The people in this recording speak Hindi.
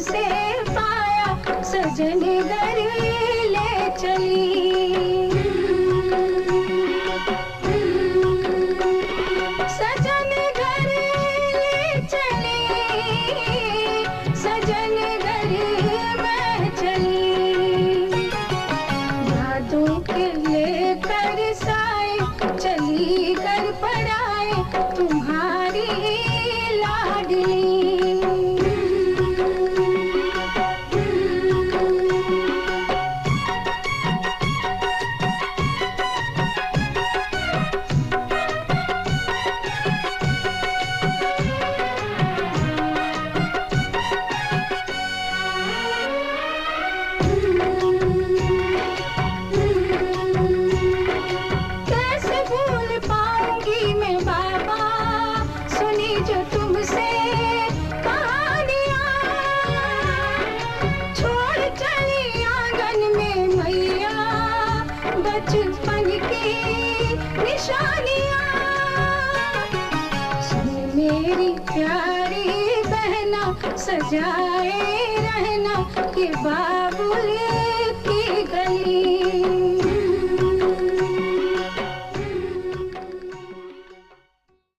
तुमसे पाया, सजन घर ले चली। सजन घर ले चली, सजन घर मैं चली। यादों के लेकर साए चली कर पड़ाए तुम्हारी लाडली। बचपन की निशानियाँ सुन मेरी प्यारी बहना, सजाए रहना ये बात